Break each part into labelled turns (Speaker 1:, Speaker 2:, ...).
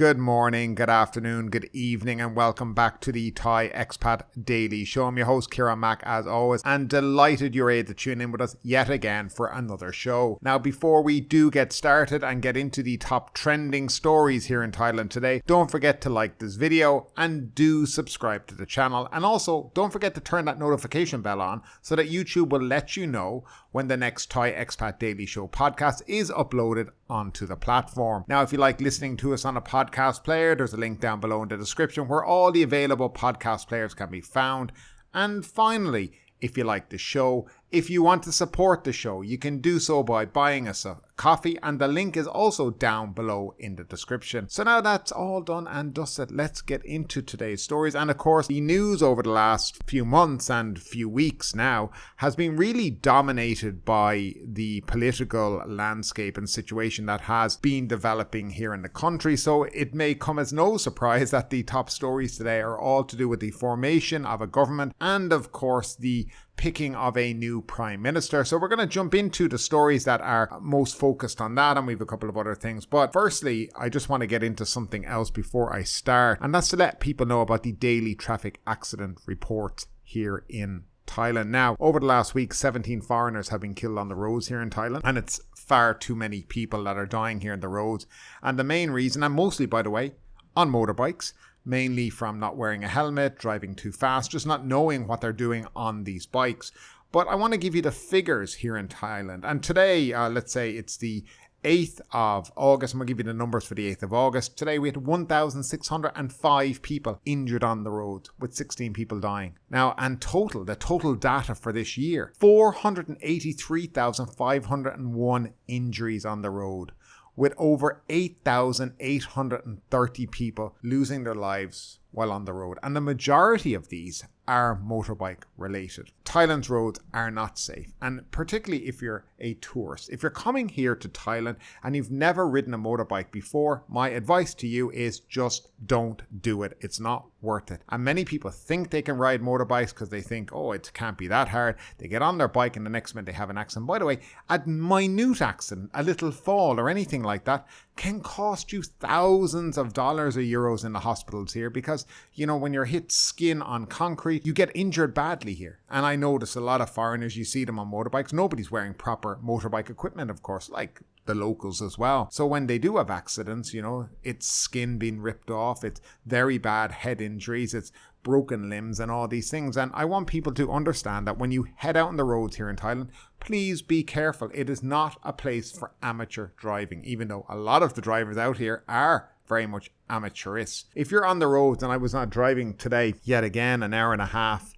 Speaker 1: Good morning, good afternoon, good evening, and welcome back to the Thai Expat Daily Show. I'm your host, Kieran Mack, as always, and delighted you're able to tune in with us yet again for another show. Now, before we do get started and get into the top trending stories here in Thailand today, don't forget to like this video and do subscribe to the channel. And also, don't forget to turn that notification bell on so that YouTube will let you know when the next Thai Expat Daily Show podcast is uploaded onto the platform. Now, if you like listening to us on a podcast player, there's a link down below in the description where all the available podcast players can be found. And finally, if you like the show, if you want to support the show, you can do so by buying us a coffee, and the link is also down below in the description. So now that's all done and dusted, let's get into today's stories. And of course, the news over the last few months and few weeks now has been really dominated by the political landscape and situation that has been developing here in the country. So it may come as no surprise that the top stories today are all to do with the formation of a government and of course the picking of a new prime minister. So we're going to jump into the stories that are most focused on that, and we have a couple of other things. But firstly, I just want to get into something else before I start, and that's to let people know about the daily traffic accident report here in Thailand. Now, over the last week, 17 foreigners have been killed on the roads here in Thailand, and it's far too many people that are dying here on the roads. And the main reason, and mostly by the way, on motorbikes, mainly from not wearing a helmet, driving too fast, just not knowing what they're doing on these bikes. But I want to give you the figures here in Thailand. And today, let's say it's the 8th of August. I'm going to give you the numbers for the 8th of August. Today we had 1,605 people injured on the road, with 16 people dying. Now, and the total data for this year, 483,501 injuries on the road, with over 8,830 people losing their lives while on the road. And the majority of these are motorbike related. Thailand's roads are not safe. And particularly if you're a tourist. If you're coming here to Thailand and you've never ridden a motorbike before, my advice to you is just don't do it. It's not worth it. And many people think they can ride motorbikes because they think, oh, it can't be that hard. They get on their bike and the next minute they have an accident. By the way, a minute accident, a little fall or anything like that can cost you thousands of dollars or euros in the hospitals here because, you know, when you're hit skin on concrete, you get injured badly here. And I notice a lot of foreigners, you see them on motorbikes. Nobody's wearing proper motorbike equipment, of course, like the locals as well. So when they do have accidents, you know, it's skin being ripped off, it's very bad head injuries, it's broken limbs and all these things. And I want people to understand that when you head out on the roads here in Thailand, please be careful. It is not a place for amateur driving, even though a lot of the drivers out here are very much amateurists. If you're on the roads, and I was not driving today yet again, an hour and a half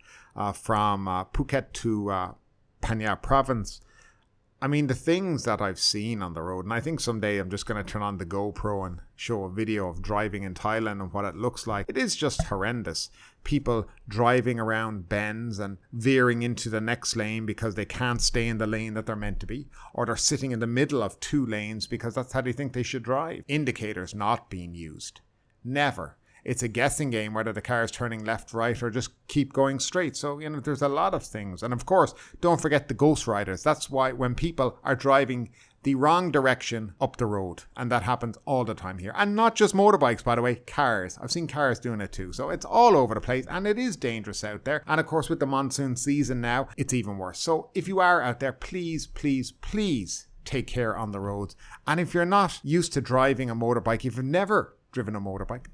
Speaker 1: from Phuket to Phang province, I mean, the things that I've seen on the road, and I think someday I'm just going to turn on the GoPro and show a video of driving in Thailand and what it looks like. It is just horrendous. People driving around bends and veering into the next lane because they can't stay in the lane that they're meant to be, or they're sitting in the middle of two lanes because that's how they think they should drive. Indicators not being used. Never. It's a guessing game whether the car is turning left, right, or just keep going straight. So, you know, there's a lot of things. And of course, don't forget the ghost riders. That's why when people are driving the wrong direction up the road, and that happens all the time here. And not just motorbikes, by the way, cars. I've seen cars doing it too. So it's all over the place, and it is dangerous out there. And of course, with the monsoon season now, it's even worse. So if you are out there, please, please, please take care on the roads. And if you're not used to driving a motorbike, if you've never driven a motorbike,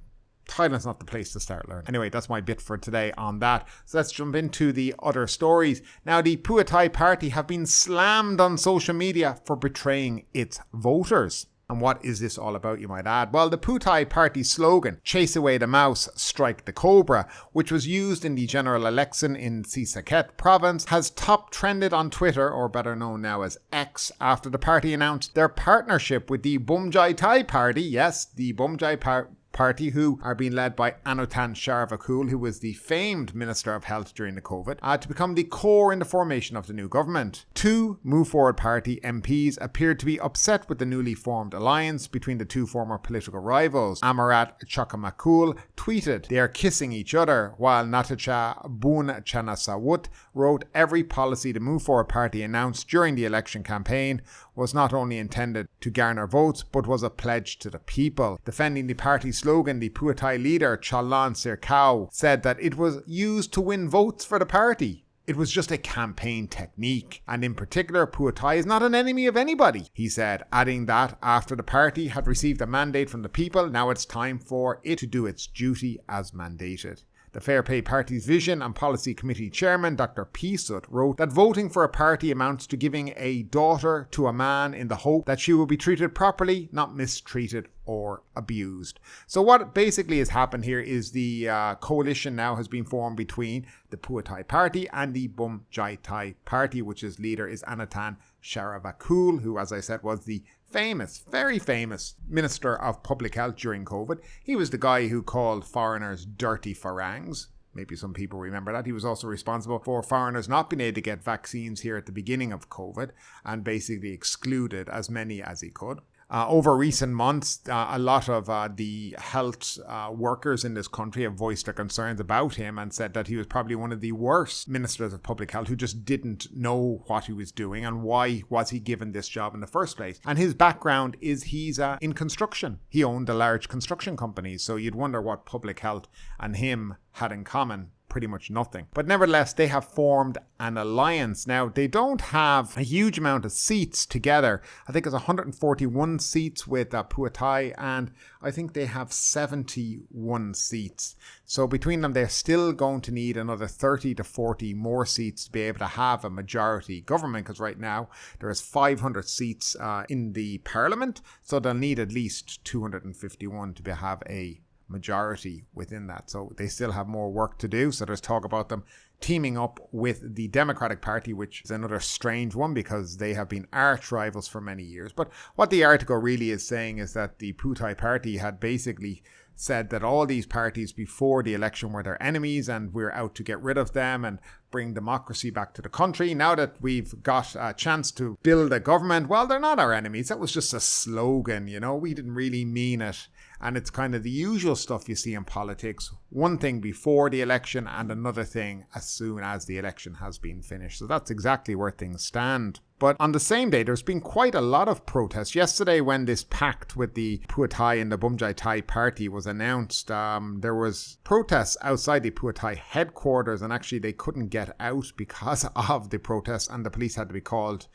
Speaker 1: Thailand's not the place to start learning. Anyway, that's my bit for today on that. So let's jump into the other stories. Now, the Pheu Thai party have been slammed on social media for betraying its voters. And what is this all about, you might add? Well, the Pheu Thai party slogan, "Chase away the mouse, strike the cobra," which was used in the general election in Shinawatra province, has top trended on Twitter, or better known now as X, after the party announced their partnership with the Bhumjaithai party. Yes, the Bhumjaithai Party, who are being led by Anutin Charnvirakul, who was the famed Minister of Health during the COVID, to become the core in the formation of the new government. Two Move Forward Party MPs appeared to be upset with the newly formed alliance between the two former political rivals. Amarat Chakamakul tweeted, "They are kissing each other," while Natasha Bhumjaithai wrote, "Every policy the Move Forward Party announced during the election campaign was not only intended to garner votes, but was a pledge to the people." Defending the party slogan, the Pheu Thai leader Charnvirakul said that it was used to win votes for the party. It was just a campaign technique, and in particular, Pheu Thai is not an enemy of anybody, he said, adding that after the party had received a mandate from the people, now it's time for it to do its duty as mandated. The Fair Pay Party's Vision and Policy Committee Chairman, Dr. Pisut, wrote that voting for a party amounts to giving a daughter to a man in the hope that she will be treated properly, not mistreated or abused. So what basically has happened here is the coalition now has been formed between the Pheu Thai Party and the Bhumjaithai Party, which its leader is Anutin Charnvirakul, who, as I said, was the famous, very famous Minister of Public Health during COVID. He was the guy who called foreigners dirty farangs. Maybe some people remember that. He was also responsible for foreigners not being able to get vaccines here at the beginning of COVID and basically excluded as many as he could. Over recent months, a lot of the health workers in this country have voiced their concerns about him and said that he was probably one of the worst ministers of public health who just didn't know what he was doing and why was he given this job in the first place. And his background is he's in construction. He owned a large construction company, so you'd wonder what public health and him had in common. Pretty much nothing. But nevertheless, they have formed an alliance. Now, they don't have a huge amount of seats together. I think it's 141 seats with Pheu Thai, and I think they have 71 seats. So between them, they're still going to need another 30 to 40 more seats to be able to have a majority government, because right now there is 500 seats in the parliament, so they'll need at least 251 to have a majority within that. So they still have more work to do. So there's talk about them teaming up with the Democratic Party, which is another strange one because they have been arch rivals for many years. But what the article really is saying is that the Pheu Thai Party had basically said that all these parties before the election were their enemies and we're out to get rid of them and bring democracy back to the country. Now that we've got a chance to build a government, well, they're not our enemies. That was just a slogan, you know, we didn't really mean it. And it's kind of the usual stuff you see in politics. One thing before the election and another thing as soon as the election has been finished. So that's exactly where things stand. But on the same day, there's been quite a lot of protests. Yesterday, when this pact with the Pheu Thai and the Bhumjaithai Party was announced, there was protests outside the Pheu Thai headquarters, and actually they couldn't get out because of the protests, and the police had to be called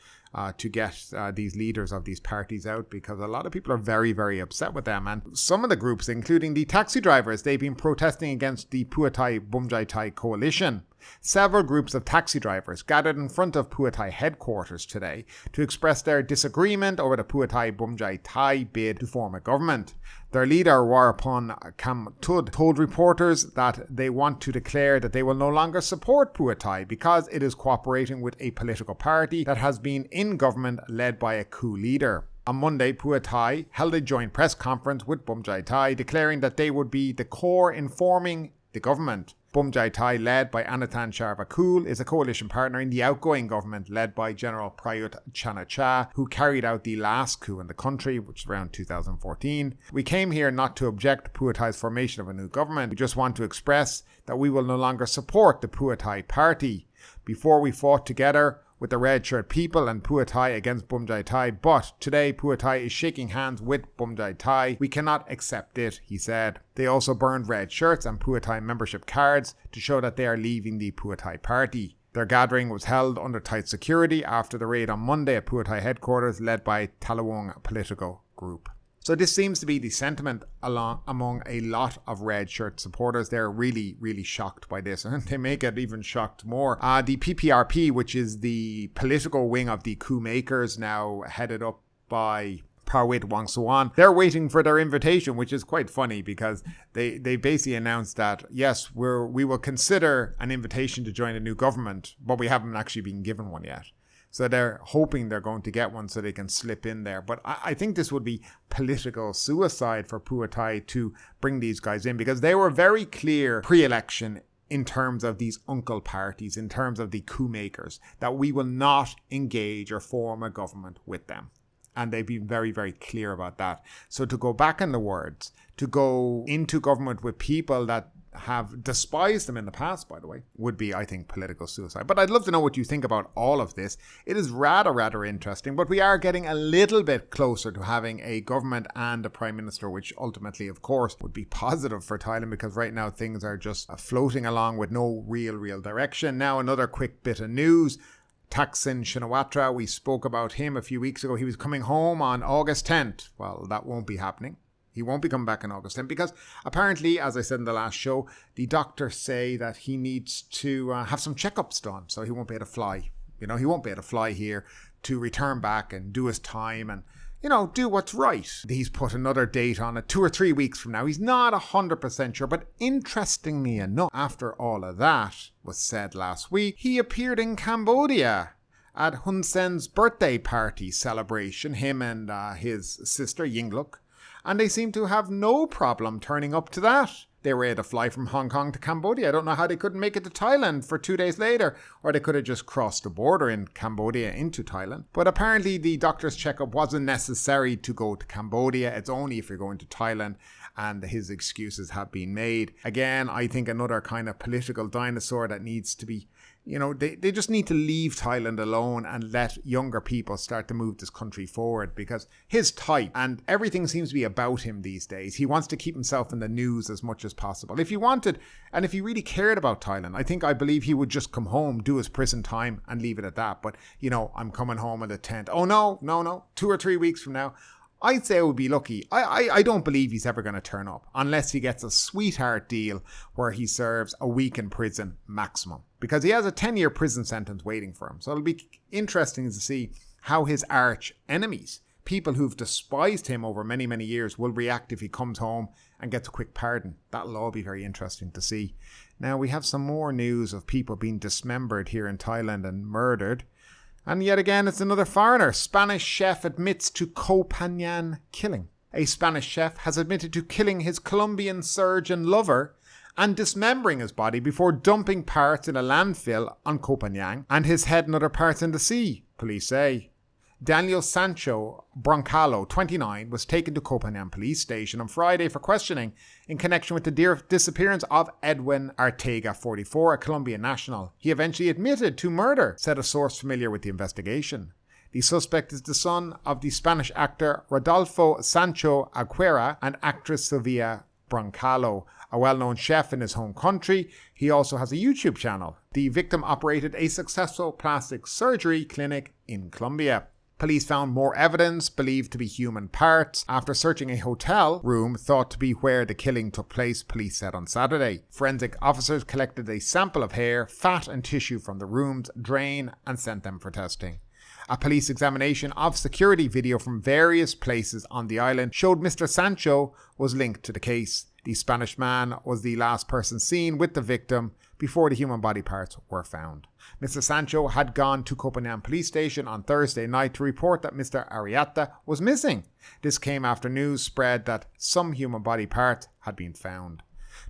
Speaker 1: to get these leaders of these parties out because a lot of people are very, very upset with them. And some of the groups, including the taxi drivers, they've been protesting against the Pheu Thai Bhumjaithai coalition. Several groups of taxi drivers gathered in front of Pheu Thai headquarters today to express their disagreement over the Pheu Thai Bhumjaithai bid to form a government. Their leader, Warapon Kamtud, told reporters that they want to declare that they will no longer support Pheu Thai because it is cooperating with a political party that has been in government led by a coup leader. On Monday, Pheu Thai held a joint press conference with Bhumjaithai, declaring that they would be the core in forming the government. Bhumjaithai, led by Anutin Charnvirakul, is a coalition partner in the outgoing government led by General Prayut Chan-o-cha, who carried out the last coup in the country, which was around 2014. "We came here not to object to Pheu Thai's formation of a new government. We just want to express that we will no longer support the Pheu Thai Party. Before we fought together with the red shirt people and Pheu Thai against Bhumjaithai, but today Pheu Thai is shaking hands with Bhumjaithai. We cannot accept it," he said. They also burned red shirts and Pheu Thai membership cards to show that they are leaving the Pheu Thai Party. Their gathering was held under tight security after the raid on Monday at Pheu Thai headquarters led by Thalawong political group. So this seems to be the sentiment among a lot of red shirt supporters. They're really, really shocked by this, and they may get even shocked more. The PPRP, which is the political wing of the coup makers, now headed up by Prawit Wongsuwan, they're waiting for their invitation, which is quite funny because they basically announced that, yes, we will consider an invitation to join a new government, but we haven't actually been given one yet. So they're hoping they're going to get one so they can slip in there. But I think this would be political suicide for Pheu Thai to bring these guys in, because they were very clear pre-election in terms of these uncle parties, in terms of the coup makers, that we will not engage or form a government with them. And they've been very, very clear about that. So to go back on the words, to go into government with people that have despised them in the past, by the way, would be, I think, political suicide. But I'd love to know what you think about all of this. It is rather interesting, but we are getting a little bit closer to having a government and a prime minister, which ultimately, of course, would be positive for Thailand, because right now things are just floating along with no real direction. Now, another quick bit of news. Thaksin Shinawatra, we spoke about him a few weeks ago. He was coming home on August 10th. Well, that won't be happening. He won't be coming back on August 10th because apparently, as I said in the last show, the doctors say that he needs to have some checkups done, so he won't be able to fly. He won't be able to fly here to return back and do his time and, do what's right. He's put another date on it, 2 or 3 weeks from now. He's not 100% sure, but interestingly enough, after all of that was said last week, he appeared in Cambodia at Hun Sen's birthday party celebration, him and his sister Yingluck. And they seem to have no problem turning up to that. They were able to fly from Hong Kong to Cambodia. I don't know how they couldn't make it to Thailand for 2 days later, or they could have just crossed the border in Cambodia into Thailand. But apparently the doctor's checkup wasn't necessary to go to Cambodia. It's only if you're going to Thailand, and his excuses have been made. Again, I think another kind of political dinosaur that needs to be, they just need to leave Thailand alone and let younger people start to move this country forward, because his type and everything seems to be about him these days. He wants to keep himself in the news as much as possible. If he wanted, and if he really cared about Thailand, I believe he would just come home, do his prison time and leave it at that. But, I'm coming home on the 10th. Oh, no, 2 or 3 weeks from now. I'd say I would be lucky. I don't believe he's ever going to turn up unless he gets a sweetheart deal where he serves a week in prison maximum, because he has a 10-year prison sentence waiting for him. So it'll be interesting to see how his arch enemies, people who've despised him over many, many years, will react if he comes home and gets a quick pardon. That'll all be very interesting to see. Now, we have some more news of people being dismembered here in Thailand and murdered. And yet again, it's another foreigner. Spanish chef admits to Koh Phangan killing. A Spanish chef has admitted to killing his Colombian surgeon lover and dismembering his body before dumping parts in a landfill on Koh Phangan and his head and other parts in the sea, police say. Daniel Sancho Broncalo, 29, was taken to Koh Phangan police station on Friday for questioning in connection with the disappearance of Edwin Arteaga, 44, a Colombian national. He eventually admitted to murder, said a source familiar with the investigation. The suspect is the son of the Spanish actor Rodolfo Sancho Aguera and actress Sylvia Broncalo, a well-known chef in his home country. He also has a YouTube channel. The victim operated a successful plastic surgery clinic in Colombia. Police found more evidence believed to be human parts after searching a hotel room thought to be where the killing took place, police said on Saturday. Forensic officers collected a sample of hair, fat and tissue from the room's drain and sent them for testing. A police examination of security video from various places on the island showed Mr. Sancho was linked to the case. The Spanish man was the last person seen with the victim before the human body parts were found. Mr. Sancho had gone to Koh Phangan police station on Thursday night to report that Mr. Ariata was missing. This came after news spread that some human body parts had been found.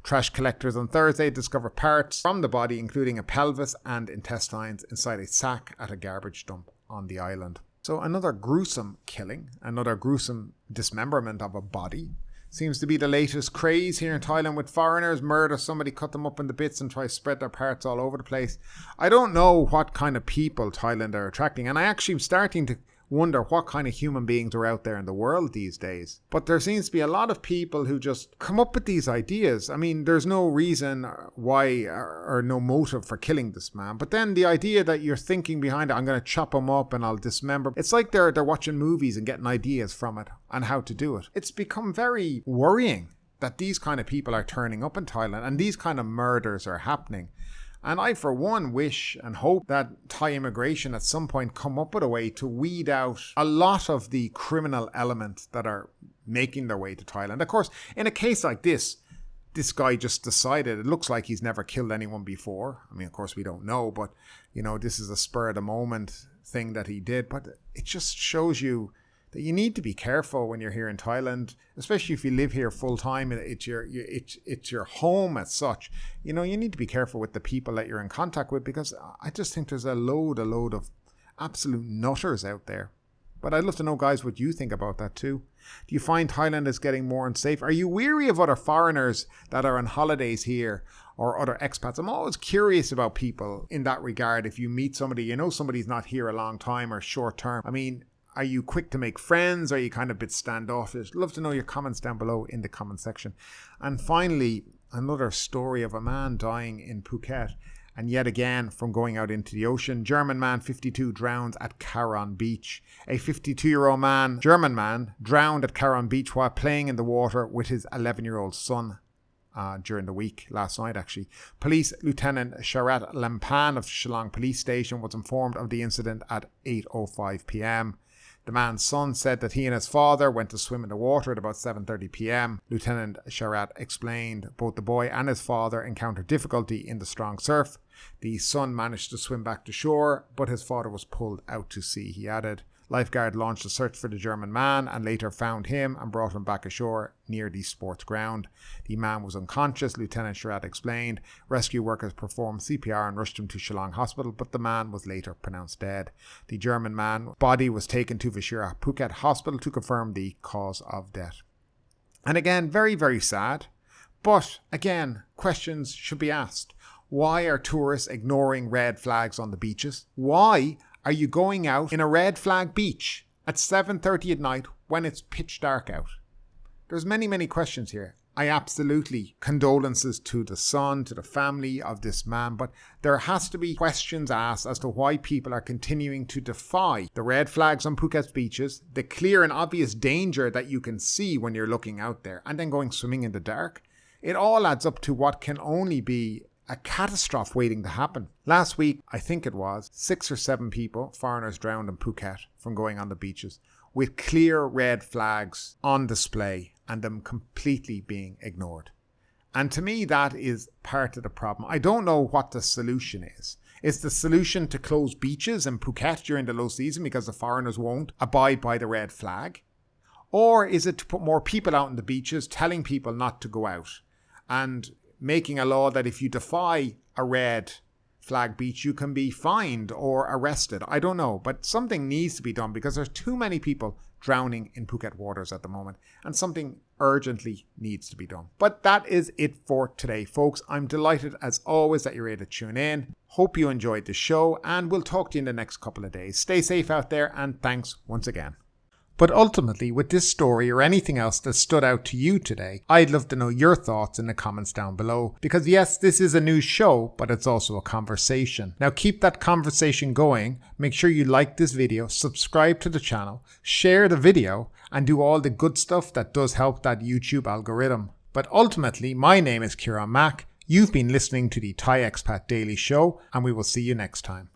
Speaker 1: Trash collectors on Thursday discovered parts from the body, including a pelvis and intestines, inside a sack at a garbage dump on the island. So another gruesome killing, another gruesome dismemberment of a body. Seems to be the latest craze here in Thailand with foreigners. Murder somebody, cut them up into bits and try to spread their parts all over the place. I don't know what kind of people Thailand are attracting, and I actually am starting to wonder what kind of human beings are out there in the world these days. But there seems to be a lot of people who just come up with these ideas. I mean, there's no reason why or no motive for killing this man. But then the idea that you're thinking behind it, I'm going to chop him up and I'll dismember. It's like they're watching movies and getting ideas from it and how to do it. It's become very worrying that these kind of people are turning up in Thailand and these kind of murders are happening. And I, for one, wish and hope that Thai immigration at some point come up with a way to weed out a lot of the criminal elements that are making their way to Thailand. Of course, in a case like this guy just decided, it looks like he's never killed anyone before. I mean, of course, we don't know, but, this is a spur of the moment thing that he did, but it just shows you that you need to be careful when you're here in Thailand, especially if you live here full time. It's your home as such. You need to be careful with the people that you're in contact with, because I just think there's a load of absolute nutters out there. But I'd love to know, guys, what you think about that too. Do you find Thailand is getting more unsafe? Are you weary of other foreigners that are on holidays here or other expats? I'm always curious about people in that regard. If you meet somebody, somebody's not here a long time or short term. I mean, are you quick to make friends? Are you kind of a bit standoffish? Love to know your comments down below in the comment section. And finally, another story of a man dying in Phuket. And yet again, from going out into the ocean. German man, 52, drowns at Karon Beach. A 52-year-old German man, drowned at Karon Beach while playing in the water with his 11-year-old son during the week, last night actually. Police Lieutenant Sharat Lampan of Shillong Police Station was informed of the incident at 8:05 p.m. The man's son said that he and his father went to swim in the water at about 7:30 p.m. Lieutenant Sharat explained both the boy and his father encountered difficulty in the strong surf. The son managed to swim back to shore, but his father was pulled out to sea, he added. Lifeguard launched a search for the German man and later found him and brought him back ashore near the sports ground. The man was unconscious, Lieutenant Sharat explained. Rescue workers performed CPR and rushed him to Shillong Hospital, but the man was later pronounced dead. The German man's body was taken to Vishira Phuket Hospital to confirm the cause of death. And again, very, very sad. But again, questions should be asked. Why are tourists ignoring red flags on the beaches? Why are you going out in a red flag beach at 7:30 at night when it's pitch dark out? There's many, many questions here. I absolutely condolences to the son, to the family of this man, but there has to be questions asked as to why people are continuing to defy the red flags on Phuket's beaches, the clear and obvious danger that you can see when you're looking out there, and then going swimming in the dark. It all adds up to what can only be a catastrophe waiting to happen. Last week, I think it was, 6 or 7 people, foreigners, drowned in Phuket from going on the beaches with clear red flags on display and them completely being ignored. And to me, that is part of the problem. I don't know what the solution is. Is the solution to close beaches in Phuket during the low season because the foreigners won't abide by the red flag? Or is it to put more people out on the beaches, telling people not to go out and making a law that if you defy a red flag beach, you can be fined or arrested? I don't know, but something needs to be done because there's too many people drowning in Phuket waters at the moment, and something urgently needs to be done. But that is it for today, folks. I'm delighted as always that you're able to tune in. Hope you enjoyed the show, and we'll talk to you in the next couple of days. Stay safe out there, and thanks once again. But ultimately, with this story or anything else that stood out to you today, I'd love to know your thoughts in the comments down below. Because yes, this is a news show, but it's also a conversation. Now keep that conversation going. Make sure you like this video, subscribe to the channel, share the video, and do all the good stuff that does help that YouTube algorithm. But ultimately, my name is Kieran Mack. You've been listening to the Thai Expat Daily Show, and we will see you next time.